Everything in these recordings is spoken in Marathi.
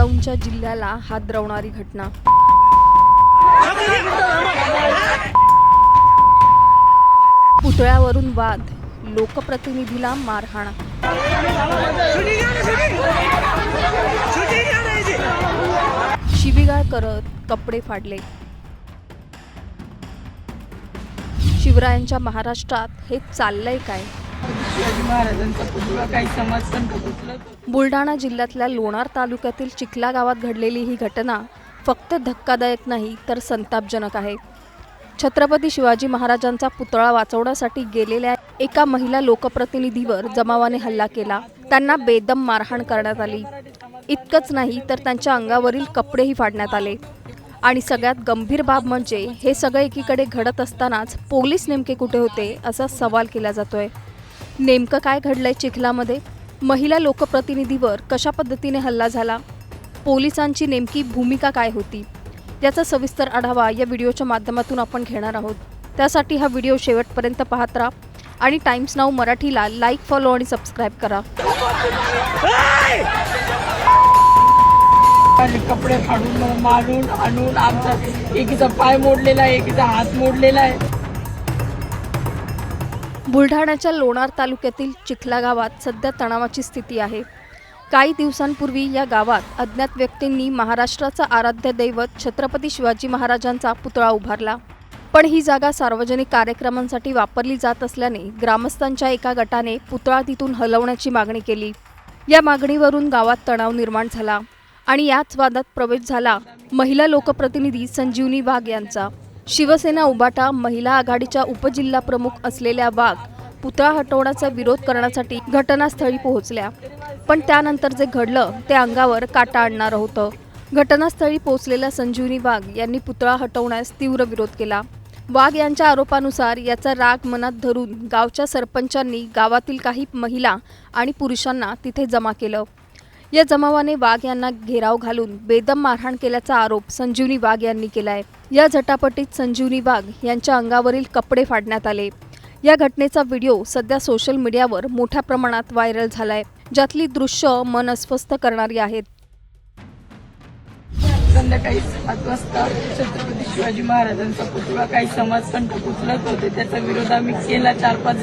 जिजाऊंच्या जिल्ह्याला हादरवणारी घटना। पुतळ्यावरून वाद, लोकप्रतिनिधीला मारहाण। शिवीगाळ करत कपडे फाडले। शिवरायांच्या महाराष्ट्रात हे चाललंय काय? शिवाजी महाराजांचा पुतळा काही समाज बुलढाणा जिल्ह्यातल्या लोणार तालुक्यातील चिखला गावात घडलेली ही घटना फक्त धक्कादायक नाही तर संतापजनक आहे। छत्रपती शिवाजी महाराजांचा पुतळा वाचवण्यासाठी गेलेल्या एका महिला लोकप्रतिनिधीवर जमावाने हल्ला केला। त्यांना बेदम मारहाण करण्यात आली। इतकंच नाही तर त्यांच्या अंगावरील कपडेही फाडण्यात आले। आणि सगळ्यात गंभीर बाब म्हणजे हे सगळे एकीकडे घडत असतानाच पोलीस नेमके कुठे होते असा सवाल केला जातोय। नेमकं काय घडलंय चिखलामध्ये? महिला लोकप्रतिनिधीवर कशा पद्धतीने हल्ला झाला? पोलिसांची नेमकी भूमिका काय होती? याचा सविस्तर आढावा या व्हिडिओच्या माध्यमातून आपण घेणार आहोत। त्यासाठी हा व्हिडिओ शेवटपर्यंत पाहत राहा आणि टाइम्स नाऊ मराठीला लाईक, फॉलो आणि सबस्क्राईब करा। कपडे फाडून मारून आणून आमचा एकीचा पाय मोडलेला आहे, एकीचा हात मोडलेला आहे। बुलढाण्याच्या लोणार तालुक्यातील चिखला गावात सध्या तणावाची स्थिती आहे। काही दिवसांपूर्वी या गावात अज्ञात व्यक्तींनी महाराष्ट्राचा आराध्य दैवत छत्रपती शिवाजी महाराजांचा पुतळा उभारला। पण ही जागा सार्वजनिक कार्यक्रमांसाठी वापरली जात असल्याने ग्रामस्थांच्या एका गटाने पुतळा तिथून हलवण्याची मागणी केली। या मागणीवरून गावात तणाव निर्माण झाला आणि याच वादात प्रवेश झाला महिला लोकप्रतिनिधी संजीवनी वाघ यांचा। शिवसेना उबाटा महिला आघाडीच्या उपजिल्हा प्रमुख असलेल्या वाघ पुतळा हटवण्याचा विरोध करण्यासाठी घटनास्थळी पोहोचल्या। पण त्यानंतर जे घडलं ते अंगावर काटा आणणारं होतं। घटनास्थळी पोहोचलेल्या संजीवनी वाघ यांनी पुतळा हटवण्यास तीव्र विरोध केला। वाघ यांच्या आरोपानुसार याचा राग मनात धरून गावच्या सरपंचांनी गावातील काही महिला आणि पुरुषांना तिथे जमा केलं। या जमावाने वाघ यांना घेराव घालून बेदम मारहाण केल्याचा आरोप संजीवनी वाघ यांनी केलाय। या झटापटीत संजीवनी वाघ यांच्या अंगावरील कपडे फाडण्यात आले। या घटनेचा व्हिडिओ सध्या सोशल मीडियावर मोठ्या प्रमाणात व्हायरल झालाय, ज्यातली दृश्य मन अस्वस्थ करणारी आहेत। संध्याकाळी 7 वाजता छत्रपती शिवाजी महाराजांचा पुतळा काही समाजकंटक उचलत होते, त्याचा विरोध आम्ही केला। 4-5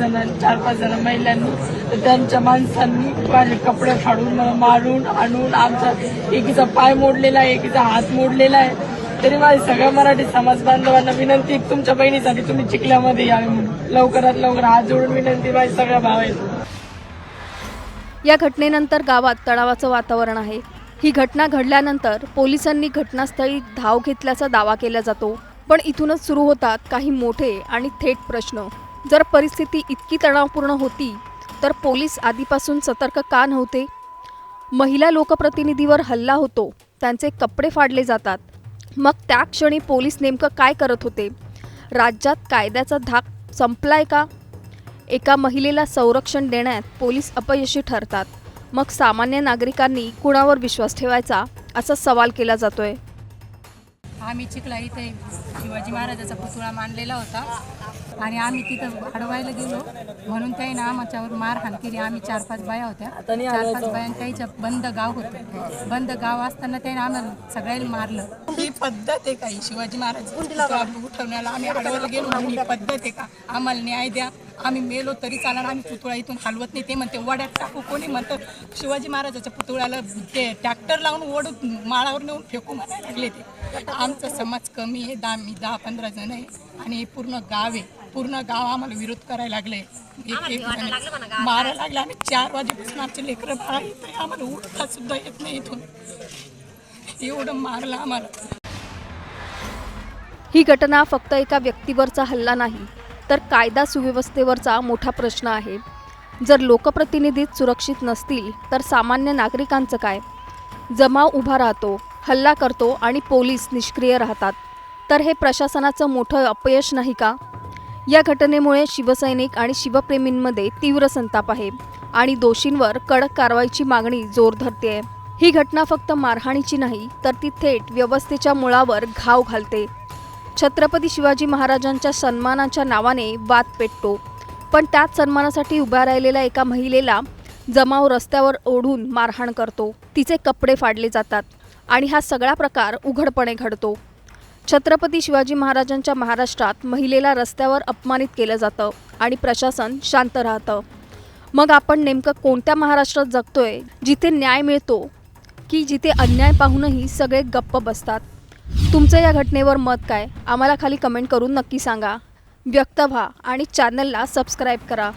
जण महिलांनी, तर त्यांच्या माणसांनी माझे कपडे फाडून मारून आणून आमचा एकीचा पाय मोडलेला आहे, एकीचा हात मोडलेला आहे। तरी माझी सगळ्या मराठी समाज बांधवांना विनंती, तुमच्या बहिणीसाठी तुम्ही चिखल्यामध्ये यावे म्हणून लवकरात लवकर हात जोडून विनंती माझी सगळ्या भावांना। या घटनेनंतर गावात तणावाचं वातावरण आहे। ही घटना घडल्यानंतर पोलिसांनी घटनास्थळी धाव घेतल्याचा दावा केला जातो। पण इथूनच सुरू होतात काही मोठे आणि थेट प्रश्न। जर परिस्थिती इतकी तणावपूर्ण होती तर पोलीस आधीपासून सतर्क का नव्हते? महिला लोकप्रतिनिधीवर हल्ला होतो, त्यांचे कपडे फाडले जातात, मग त्या क्षणी पोलीस नेमकं काय करत होते? राज्यात कायद्याचा धाक संपलाय का? एका महिलेला संरक्षण देण्यात पोलीस अपयशी ठरतात, मग सामान्य नागरिकांनी कुणावर विश्वास ठेवायचा असा सवाल केला जातोय। आम्ही चिखला इथे शिवाजी महाराजाचा पुतळा मांडलेला होता आणि आम्ही तिथं अडवायला गेलो म्हणून त्याने आमच्यावर मारहाण केली। आम्ही 4-5 बाया होत्या, 4-5 बायांच्या बंद गाव होतं। बंद गाव असताना त्याने आम्हाला सगळ्यांना मारलं। ही पद्धत आहे का? शिवाजी महाराज उठवण्याला आम्ही अडवायला गेलो म्हणून ही पद्धत आहे का? आम्हाला न्याय द्या, आम्ही मेलो तरी चालणार, आम्ही पुतळा इथून हलवत नाही। ते म्हणते वड्यात टाकू, कोणी म्हणतं शिवाजी महाराजाच्या पुतळ्याला ते ट्रॅक्टर लावून ओढून माळावर नेऊन फेकू म्हणायला लागले। ते आमचा समाज कमी आहे, 10-15 जण आहे आणि हे पूर्ण गाव आहे। पूर्ण गाव आम्हाला विरोध करायला लागले, मारायला लागले। आम्ही 4 वाजेपासून आमचे लेकरं बाळा येत, आम्हाला उठता सुद्धा येत नाही इथून, एवढं मारलं आम्हाला। ही घटना फक्त एका व्यक्तीवरचा हल्ला नाही तर कायदा सुव्यवस्थेवरचा मोठा प्रश्न आहे। जर लोकप्रतिनिधीच सुरक्षित नसतील तर सामान्य नागरिकांचं काय? जमाव उभा राहतो, हल्ला करतो आणि पोलीस निष्क्रिय राहतात, तर हे प्रशासनाचं मोठं अपयश नाही का? या घटनेमुळे शिवसैनिक आणि शिवप्रेमींमध्ये तीव्र संताप आहे आणि दोषींवर कडक कारवाईची मागणी जोर धरते। ही घटना फक्त मारहाणीची नाही तर ती थेट व्यवस्थेच्या मुळावर घाव घालते। छत्रपती शिवाजी महाराजांच्या सन्मानाच्या नावाने वाद पेटतो, पण त्याच सन्मानासाठी उभ्या राहिलेल्या एका महिलेला जमाव रस्त्यावर ओढून मारहाण करतो, तिचे कपडे फाडले जातात आणि हा सगळा प्रकार उघडपणे घडतो. छत्रपती शिवाजी महाराजांच्या महाराष्ट्रात महिलेला रस्त्यावर अपमानित केलं जातं आणि प्रशासन शांत राहतं. मग आपण नेमकं कोणत्या महाराष्ट्रात जगतोय, जिथे न्याय मिळतो की जिथे अन्याय पाहूनही सगळे गप्प बसतात? तुमचं या घटनेवर मत काय? आम्हाला खाली कमेंट करून नक्की सांगा. व्यक्त व्हा आणि चॅनलला सबस्क्राईब करा.